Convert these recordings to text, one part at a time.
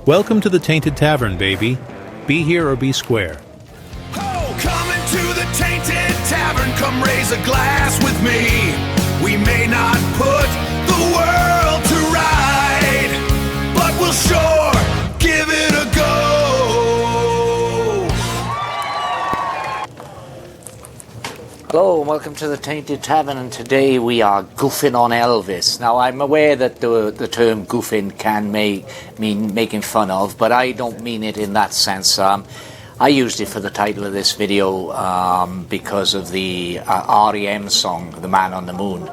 Welcome to the Tainted Tavern, baby. Be here or be square. Oh, come into the Tainted Tavern, come raise a glass with me. We may not put the world to right, but we'll sure give it a go. Hello and welcome to the Tainted Tavern, and today we are goofing on Elvis. Now I'm aware that the term goofing can mean making fun of, but I don't mean it in that sense. I used it for the title of this video because of the REM song, The Man on the Moon,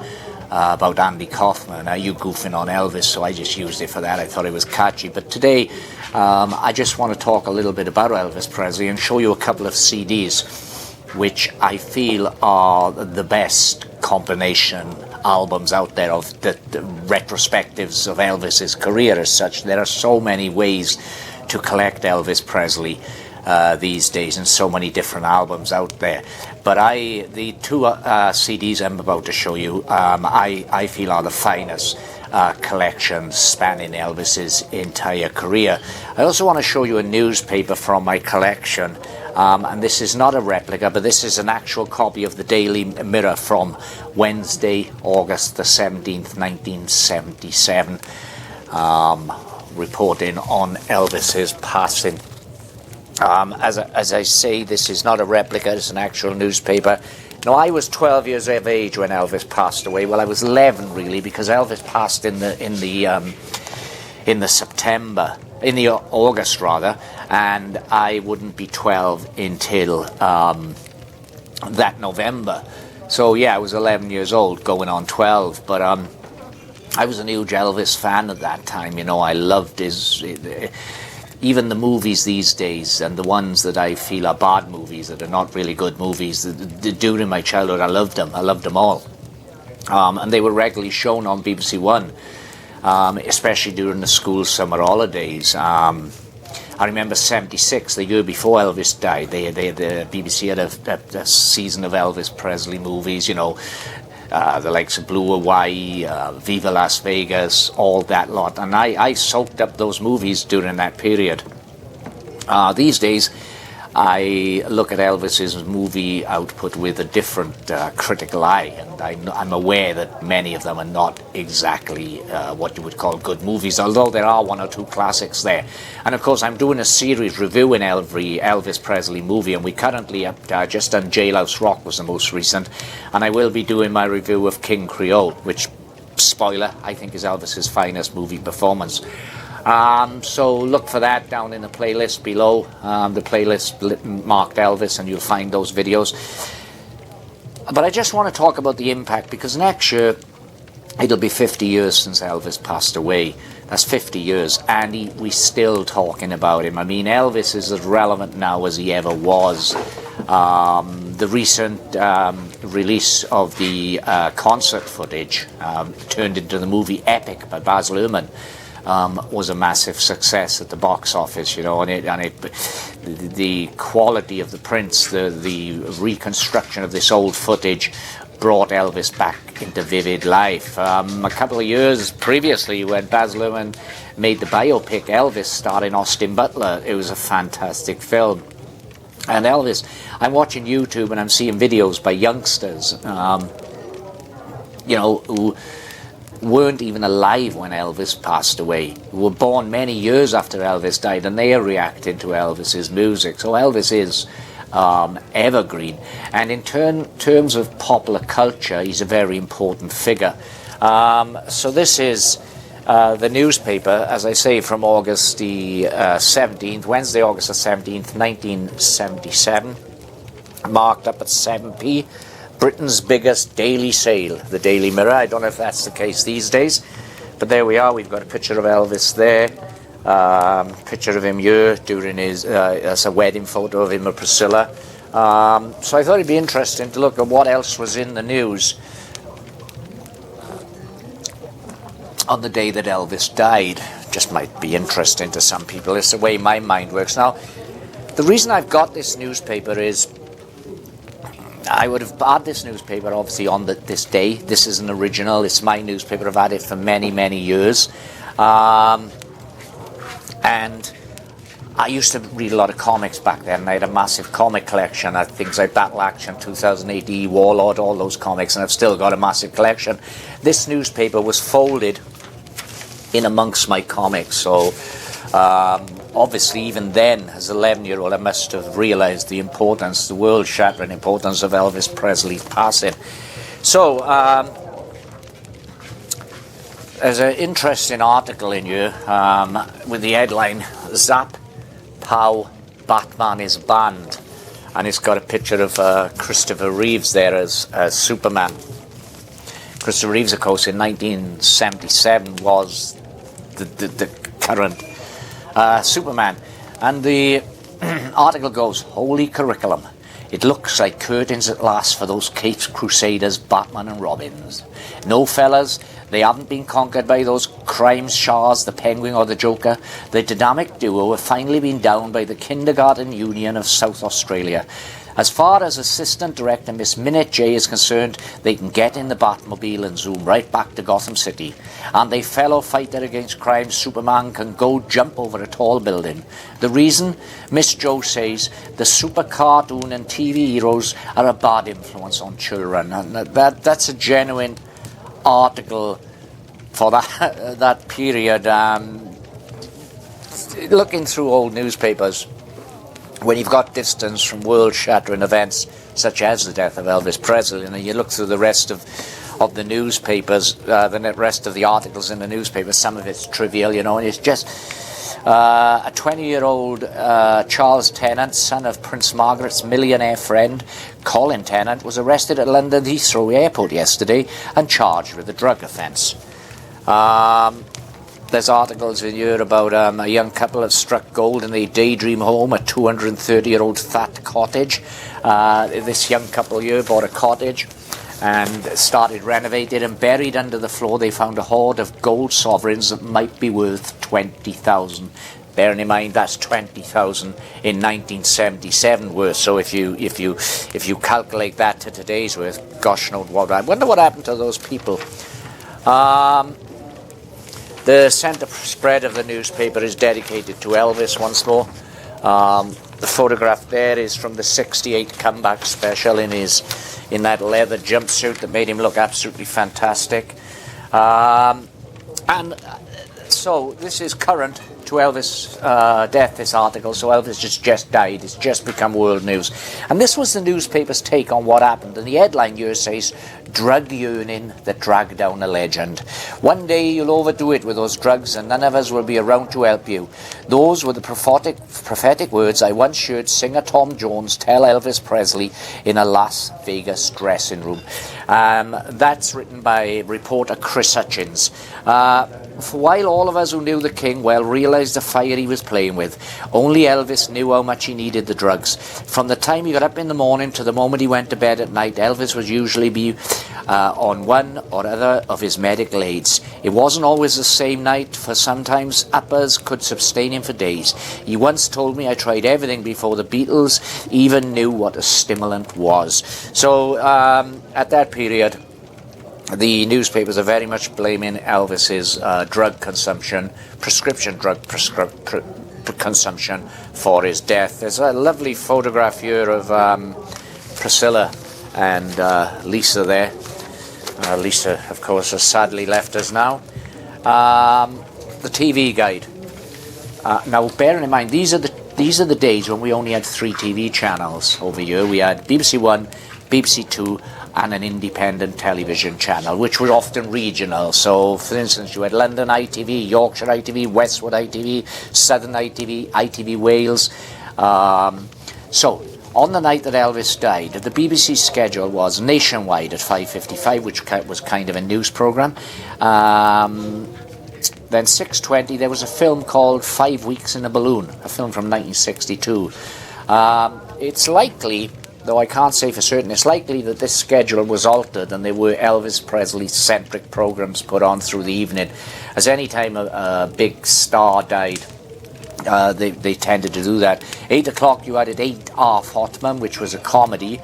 about Andy Kaufman. You goofing on Elvis, so I just used it for that. I thought it was catchy. But today I just want to talk a little bit about Elvis Presley and show you a couple of CDs which I feel are the best compilation albums out there of the retrospectives of Elvis's career as such. There are so many ways to collect Elvis Presley these days, and so many different albums out there. But the two CDs I'm about to show you, I feel are the finest collections spanning Elvis's entire career. I also want to show you a newspaper from my collection. And this is not a replica, but this is an actual copy of the Daily Mirror from Wednesday, August the 17th, 1977, reporting on Elvis's passing. As I say, this is not a replica, it's an actual newspaper. Now, I was 12 years of age when Elvis passed away. Well, I was 11 really, because Elvis passed in the August rather, and I wouldn't be 12 until that November. So yeah, I was 11 years old, going on 12. But I was a huge Elvis fan at that time. You know, I loved even the movies these days, and the ones that I feel are bad movies, that are not really good movies. During my childhood, I loved them all, and they were regularly shown on BBC One. Especially during the school summer holidays. I remember '76, the year before Elvis died, the BBC had a season of Elvis Presley movies, you know, the likes of Blue Hawaii, Viva Las Vegas, all that lot. And I soaked up those movies during that period. These days, I look at Elvis's movie output with a different critical eye, and I'm aware that many of them are not exactly what you would call good movies, although there are one or two classics there. And of course, I'm doing a series reviewing every Elvis Presley movie, and we currently have just done Jailhouse Rock was the most recent, and I will be doing my review of King Creole, which, spoiler, I think is Elvis's finest movie performance. So look for that down in the playlist below, the playlist marked Elvis, and you'll find those videos. But I just want to talk about the impact, because next year it'll be 50 years since Elvis passed away. That's 50 years, and we're still talking about him. I mean, Elvis is as relevant now as he ever was. The recent release of the concert footage turned into the movie Epic by Baz Luhrmann. Was a massive success at the box office, you know, and the quality of the prints, the reconstruction of this old footage brought Elvis back into vivid life. A couple of years previously, when Baz Luhrmann made the biopic Elvis starring Austin Butler, it was a fantastic film. And Elvis, I'm watching YouTube and I'm seeing videos by youngsters, you know, who weren't even alive when Elvis passed away, who were born many years after Elvis died, and they are reacting to Elvis's music. So Elvis is evergreen, and in terms of popular culture, he's a very important figure. So this is the newspaper, as I say, from August the 17th, Wednesday, August the 17th, 1977, marked up at 7p. Britain's biggest daily sale, the Daily Mirror. I don't know if that's the case these days, but there we are. We've got a picture of Elvis there, picture of him here during his, that's a wedding photo of him and Priscilla. So I thought it'd be interesting to look at what else was in the news on the day that Elvis died. Just might be interesting to some people. It's the way my mind works. Now, the reason I've got this newspaper is I would have had this newspaper obviously on this day. This is an original. It's my newspaper. I've had it for many, many years. And I used to read a lot of comics back then. I had a massive comic collection. I had things like Battle Action, 2000 AD, Warlord, all those comics, and I've still got a massive collection. This newspaper was folded in amongst my comics, so obviously even then, as an 11-year-old, I must have realised the importance, the world-shattering importance of Elvis Presley's passing. So, there's an interesting article in here with the headline, Zap, Pow, Batman is banned. And it's got a picture of Christopher Reeves there as Superman. Christopher Reeves, of course, in 1977 was the current Superman. And the article goes, holy curriculum. It looks like curtains at last for those Capes Crusaders, Batman and Robins. No, fellas, they haven't been conquered by those crime shahs, the Penguin or the Joker. The dynamic duo have finally been downed by the Kindergarten Union of South Australia. As far as Assistant Director Miss Minute J is concerned, they can get in the Batmobile and zoom right back to Gotham City. And a fellow fighter against crime, Superman, can go jump over a tall building. The reason? Miss Jo says the super cartoon and TV heroes are a bad influence on children. And that's a genuine article for that period. Looking through old newspapers, when you've got distance from world-shattering events such as the death of Elvis Presley, and you look through the rest of the newspapers, the rest of the articles in the newspapers, some of it's trivial, and it's just a 20-year-old Charles Tennant, son of Prince Margaret's millionaire friend, Colin Tennant, was arrested at London Heathrow Airport yesterday and charged with a drug offence. There's articles in here about a young couple have struck gold in their daydream home, a 230-year-old fat cottage. This young couple here bought a cottage and started renovating, and buried under the floor they found a hoard of gold sovereigns that might be worth 20,000. Bearing in mind that's 20,000 in 1977 worth. So if you calculate that to today's worth, gosh knows what. I wonder what happened to those people. The centre spread of the newspaper is dedicated to Elvis once more. The photograph there is from the '68 comeback special in that leather jumpsuit that made him look absolutely fantastic. And so this is current to Elvis' death, this article. So Elvis just died. It's just become world news. And this was the newspaper's take on what happened. And the headline here says, drug yearning that dragged down a legend. One day you'll overdo it with those drugs and none of us will be around to help you. Those were the prophetic words I once heard singer Tom Jones tell Elvis Presley in a Las Vegas dressing room. That's written by reporter Chris Hutchins. For while all of us who knew the king well realised the fire he was playing with, only Elvis knew how much he needed the drugs. From the time he got up in the morning to the moment he went to bed at night, Elvis would usually be on one or other of his medical aids. It wasn't always the same night, for sometimes uppers could sustain him for days. He once told me I tried everything before the Beatles even knew what a stimulant was. So at that period, the newspapers are very much blaming Elvis's drug consumption, prescription drug consumption for his death. There's a lovely photograph here of Priscilla and Lisa there. Lisa, of course, has sadly left us now. The TV guide. Now, bearing in mind, these are the days when we only had 3 TV channels over here. We had BBC One, BBC Two, and an independent television channel, which were often regional. So, for instance, you had London ITV, Yorkshire ITV, Westwood ITV, Southern ITV, ITV Wales. So, on the night that Elvis died, the BBC schedule was Nationwide at 5:55, which was kind of a news programme. Then 6:20, there was a film called 5 Weeks in a Balloon, a film from 1962. It's likely, though I can't say for certain, it's likely that this schedule was altered and there were Elvis Presley-centric programs put on through the evening. As any time a big star died, they tended to do that. 8 o'clock you had at 8 Half Hotman, which was a comedy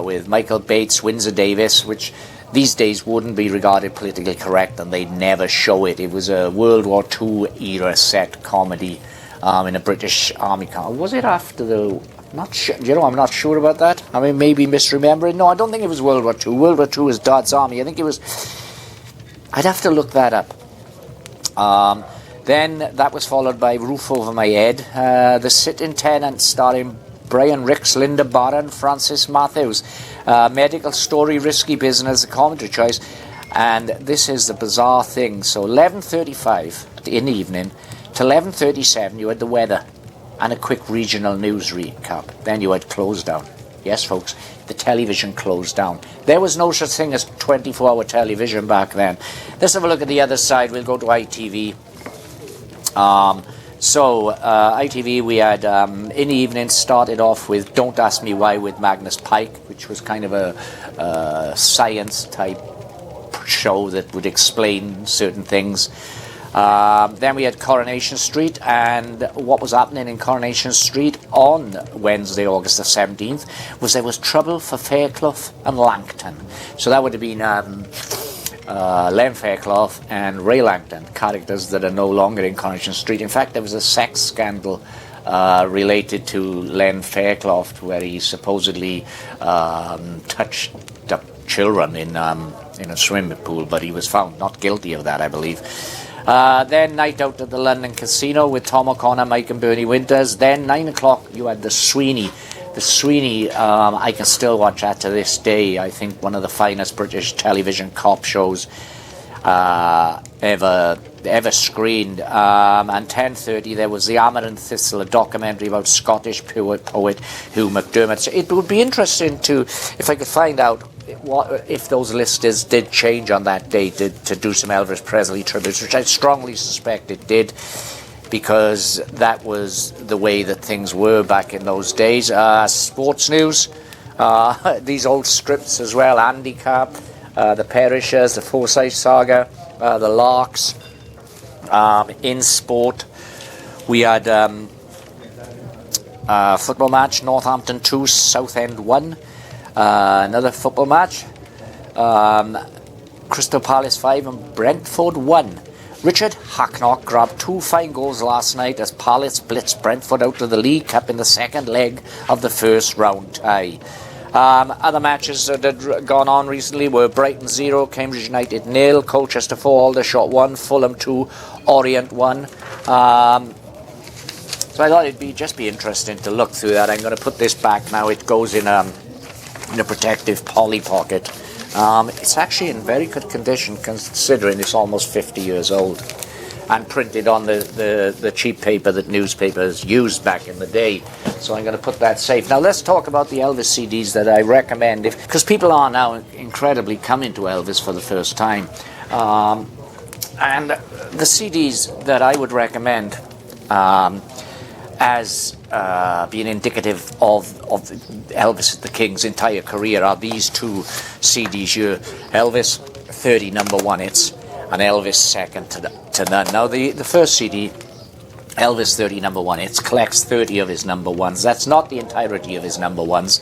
with Michael Bates, Windsor Davis, which these days wouldn't be regarded politically correct, and they'd never show it. It was a World War II era set comedy in a British Army camp. Was it after the... Not sure. I'm not sure about that. I mean, maybe misremembering. No, I don't think it was World War II. World War II was Dad's Army. I think it was... I'd have to look that up. Then that was followed by Roof Over My Head, The Sitting Tenant, starring Brian Ricks, Linda Barron, Francis Matthews, Medical Story, Risky Business, the commentary choice. And this is the bizarre thing. So 11:35 in the evening to 11:37 you had the weather and a quick regional news recap. Then you had close down. Yes, folks, the television closed down. There was no such thing as 24-hour television back then. Let's have a look at the other side. We'll go to ITV. ITV, we had in the evening started off with Don't Ask Me Why with Magnus Pike, which was kind of a science type show that would explain certain things. Then we had Coronation Street, and what was happening in Coronation Street on Wednesday, August the 17th, was there was trouble for Fairclough and Langton. So that would have been Len Fairclough and Ray Langton, characters that are no longer in Coronation Street. In fact, there was a sex scandal related to Len Fairclough, where he supposedly touched up children in a swimming pool, but he was found not guilty of that, I believe. Then Night Out at the London Casino with Tom O'Connor, Mike and Bernie Winters. Then 9 o'clock you had The Sweeney. The Sweeney, I can still watch that to this day. I think one of the finest British television cop shows ever screened. And 10:30 there was The Hammer and Thistle, a documentary about Scottish poet Hugh MacDermott. So it would be interesting to, if I could find out if those listers did change on that day to do some Elvis Presley tributes, which I strongly suspect it did, because that was the way that things were back in those days. Sports news, these old strips as well, Handicap, The Perishers, The Forsyth Saga, The Larks. In sport, we had football match, Northampton 2, Southend 1. Another football match, Crystal Palace 5 and Brentford 1. Richard Hacknock grabbed 2 fine goals last night as Palace blitzed Brentford out of the League Cup in the second leg of the first round tie. Other matches that had gone on recently were Brighton 0, Cambridge United 0, Colchester 4, Aldershot 1, Fulham 2, Orient 1. So I thought it'd be interesting to look through that. I'm going to put this back now. It goes in a protective poly pocket. It's actually in very good condition considering it's almost 50 years old, and printed on the cheap paper that newspapers used back in the day. So I'm going to put that safe. Now let's talk about the Elvis CDs that I recommend, because people are now incredibly coming to Elvis for the first time. And the CDs that I would recommend as being indicative of Elvis the King's entire career are these 2 CDs here: Elvis 30 number 1 hits and Elvis second to none. Now the first CD, Elvis 30 number 1 hits, collects 30 of his number 1s. That's not the entirety of his number 1s,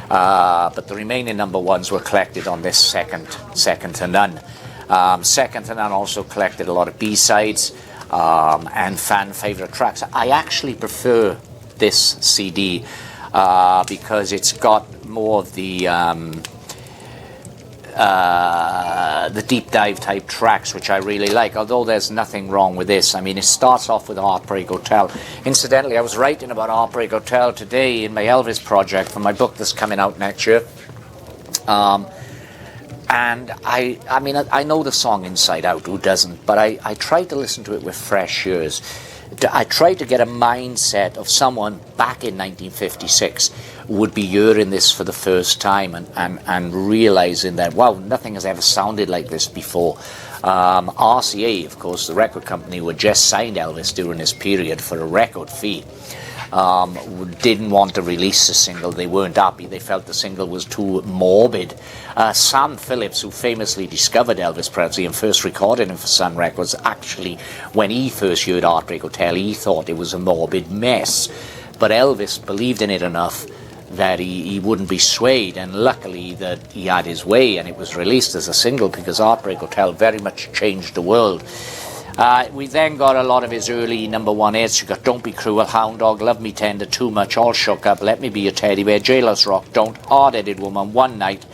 but the remaining number 1s were collected on this second to none. Second to None also collected a lot of B-sides and fan favorite tracks. I actually prefer this CD because it's got more of the deep dive type tracks, which I really like, although there's nothing wrong with this. I mean, it starts off with Heartbreak Hotel. Incidentally, I was writing about Heartbreak Hotel today in my Elvis project for my book that's coming out next year. And I mean, I know the song inside out, who doesn't? But I tried to listen to it with fresh ears. I tried to get a mindset of someone back in 1956 who would be hearing this for the first time and realizing that, wow, nothing has ever sounded like this before. RCA, of course, the record company who had just signed Elvis during this period for a record fee, didn't want to release the single. They weren't happy. They felt the single was too morbid. Sam Phillips, who famously discovered Elvis Presley and first recorded him for Sun Records, actually, when he first heard Heartbreak Hotel, he thought it was a morbid mess. But Elvis believed in it enough that he wouldn't be swayed, and luckily that he had his way and it was released as a single, because Heartbreak Hotel very much changed the world. We then got a lot of his early number one hits. You got Don't Be Cruel, Hound Dog, Love Me Tender, Too Much, All Shook Up, Let Me Be Your Teddy Bear, Jailhouse Rock, Don't, Hard-Headed Woman, One Night,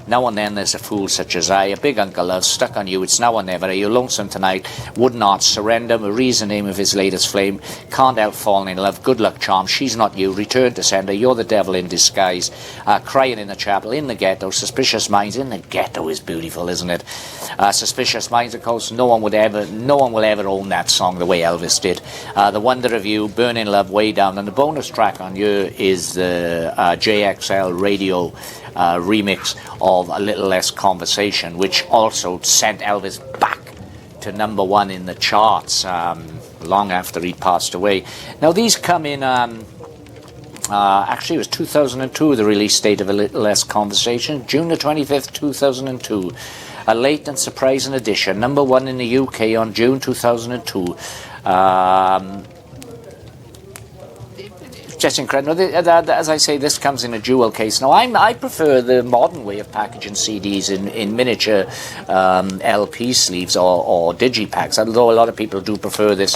Now and Then There's a Fool Such as I, A Big Uncle Love, Stuck on You, It's Now or Never, Are You Lonesome Tonight, Would Not, Surrender, Marie's the name of his latest flame, Can't Help Falling in Love, Good Luck Charm, She's Not You, Return to Sender, You're the Devil in Disguise, Crying in the Chapel, In the Ghetto, Suspicious Minds. In the Ghetto is beautiful, isn't it? Suspicious Minds, of course, no one will ever own that song the way Elvis did. The Wonder of You, Burning Love, Way Down, and the bonus track on here is the JXL radio remix of A Little Less Conversation, which also sent Elvis back to number one in the charts long after he passed away. Now these come in, actually it was 2002, the release date of A Little Less Conversation, June the 25th, 2002. A late and surprising edition, number one in the UK on June 2002. Just incredible. As I say, this comes in a jewel case. Now, I prefer the modern way of packaging CDs in miniature LP sleeves or digipacks, although a lot of people do prefer the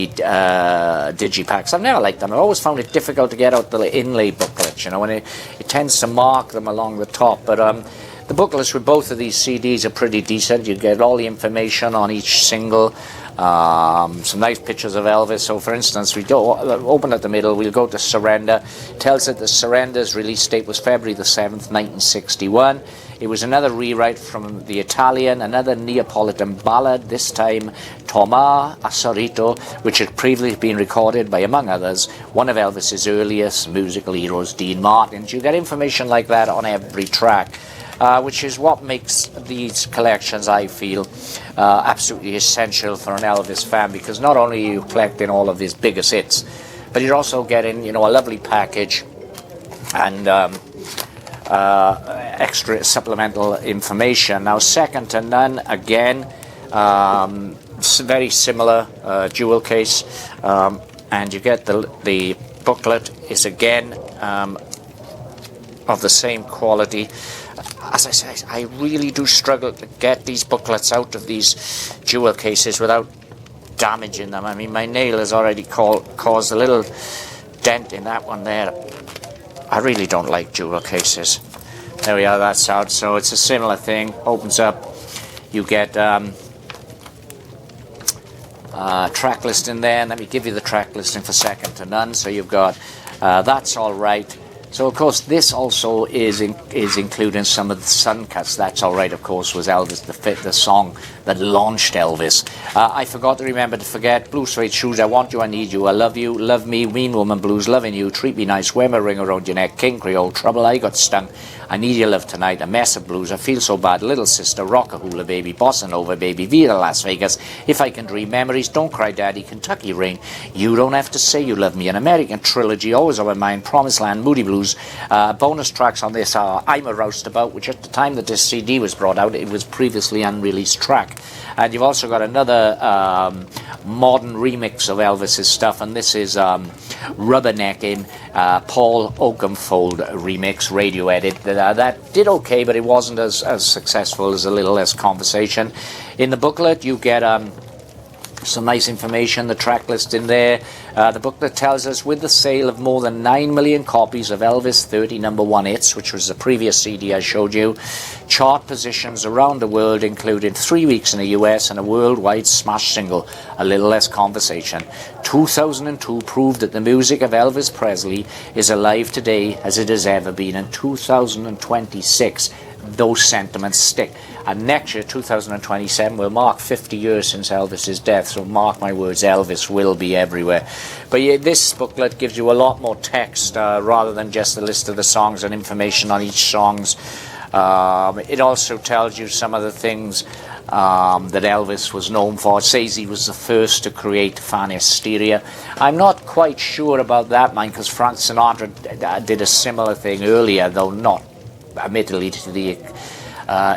digipacks. I've never liked them. I've always found it difficult to get out the inlay booklets, and it tends to mark them along the top. But the booklets with both of these CDs are pretty decent. You get all the information on each single. Some nice pictures of Elvis. So for instance, we go open at the middle, we'll go to Surrender. It tells that the Surrender's release date was February the 7th, 1961. It was another rewrite from the Italian, another Neapolitan ballad, this time Tomà Assorito, which had previously been recorded by, among others, one of Elvis's earliest musical heroes, Dean Martin. You get information like that on every track. Which is what makes these collections, I feel, absolutely essential for an Elvis fan, because not only are you collecting all of his biggest hits, but you're also getting, a lovely package and extra supplemental information. Now, second to none, again, very similar jewel case, and you get the booklet is again of the same quality. As I say, I really do struggle to get these booklets out of these jewel cases without damaging them. I mean, my nail has already caused a little dent in that one there. I really don't like jewel cases. There we are, that's out. So it's a similar thing. Opens up, you get track list in there. And let me give you the track listing for second to none. So you've got That's All Right. So, of course, this also is including some of the Sun Cuts. That's All Right, of course, was Elvis, the song that launched Elvis. I forgot to remember to forget Blue Suede Shoes, I Want You, I Need You, I Love You, Love Me, Mean Woman Blues, Loving You, Treat Me Nice, Wear My Ring Around Your Neck, King Creole, Trouble, I Got Stung, I Need Your Love Tonight, A Mess of Blues, I Feel So Bad, Little Sister, Rock-a-Hula Baby, Bossa Nova Baby, Viva Las Vegas, If I Can Dream, Memories, Don't Cry Daddy, Kentucky Rain, You Don't Have to Say You Love Me, An American Trilogy, Always On My Mind, Promised Land, Moody Blues. Bonus tracks on this are I'm a Roustabout, which at the time that this CD was brought out, it was previously unreleased track. And you've also got another modern remix of Elvis's stuff, and this is Rubbernecking, Paul Oakenfold remix, radio edit. That did okay, but it wasn't as successful as A Little Less Conversation. In the booklet, you get some nice information, the track list in there. The booklet tells us, with the sale of more than 9 million copies of Elvis 30 number one hits, which was the previous CD I showed you, chart positions around the world, including 3 weeks in the US and a worldwide smash single, A Little Less Conversation. 2002 proved that the music of Elvis Presley is alive today as it has ever been. In 2026, those sentiments stick. And next year, 2027, will mark 50 years since Elvis's death, so mark my words, Elvis will be everywhere. But yeah, this booklet gives you a lot more text rather than just a list of the songs and information on each songs. It also tells you some of the things that Elvis was known for. It says he was the first to create fan hysteria. I'm not quite sure about that, mind, because Frank Sinatra did a similar thing earlier, though not admittedly to the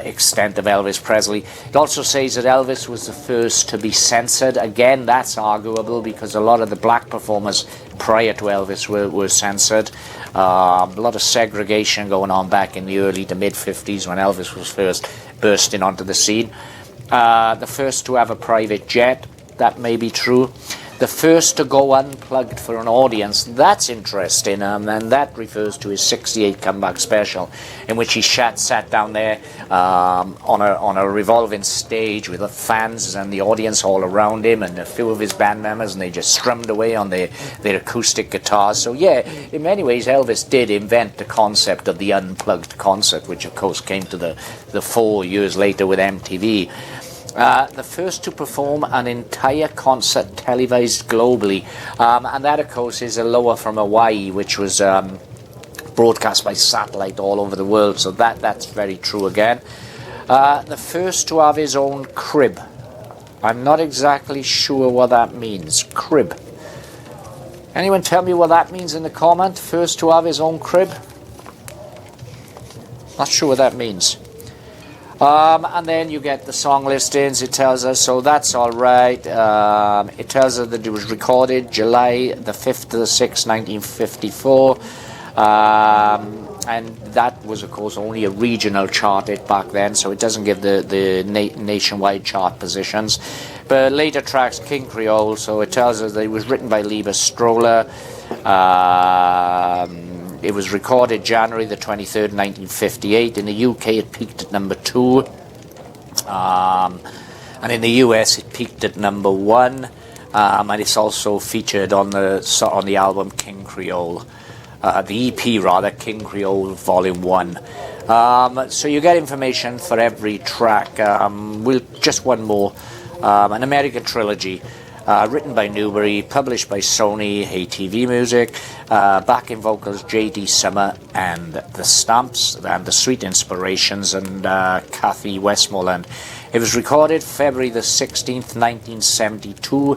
extent of Elvis Presley. It also says that Elvis was the first to be censored. Again, that's arguable, because a lot of the black performers prior to Elvis were censored. A lot of segregation going on back in the early to mid-50s when Elvis was first bursting onto the scene. The first to have a private jet, that may be true. The first to go unplugged for an audience, that's interesting, and that refers to his 68 comeback special, in which he sat down there on a revolving stage with the fans and the audience all around him and a few of his band members, and they just strummed away on their acoustic guitars. So yeah, in many ways Elvis did invent the concept of the unplugged concert, which of course came to the fore years later with MTV. The first to perform an entire concert televised globally, and that of course is Aloha from Hawaii, which was broadcast by satellite all over the world, so that's very true again. The first to have his own crib. I'm not exactly sure what that means. Crib. Anyone tell me what that means in the comment? First to have his own crib? Not sure what that means. And then you get the song listings. It tells us, so that's all right. It tells us that it was recorded July the 5th to the 6th, 1954. And that was, of course, only a regional chart hit back then, so it doesn't give the nationwide chart positions. But later tracks, King Creole, so it tells us that it was written by Lieber Stroller. It was recorded January the 23rd, 1958. In the UK, it peaked at number 2. And in the US, it peaked at number 1. And it's also featured on the album King Creole. The EP, rather, King Creole Volume 1. So you get information for every track. Just one more. An American Trilogy. Written by Newbury, published by Sony, ATV Music, backing vocals J.D. Summer and the Stamps, and the Sweet Inspirations, and Kathy Westmoreland. It was recorded February the 16th, 1972,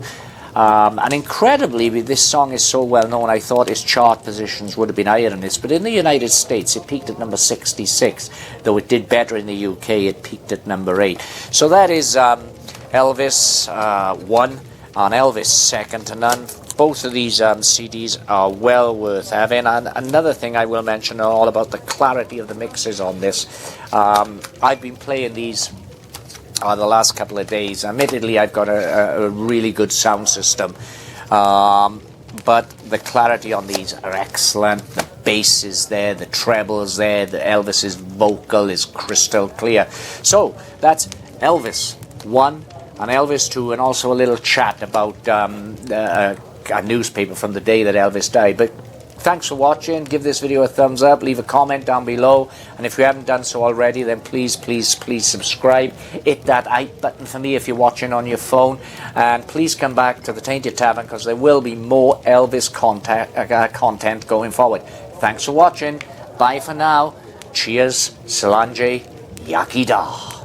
and incredibly, this song is so well known, I thought its chart positions would have been higher than this, but in the United States it peaked at number 66, though it did better in the UK, it peaked at number 8. So that is Elvis 1. On Elvis second to none. Both of these CDs are well worth having. And another thing I will mention all about the clarity of the mixes on this. I've been playing these the last couple of days. Admittedly, I've got a really good sound system, but the clarity on these are excellent. The bass is there, the treble is there, Elvis's vocal is crystal clear. So that's Elvis 1. And Elvis 2, and also a little chat about a newspaper from the day that Elvis died. But thanks for watching. Give this video a thumbs up. Leave a comment down below. And if you haven't done so already, then please subscribe. Hit that like button for me if you're watching on your phone. And please come back to the Tainted Tavern, because there will be more Elvis content going forward. Thanks for watching. Bye for now. Cheers. Solange. Yakida.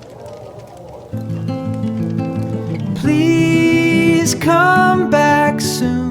Please come back soon.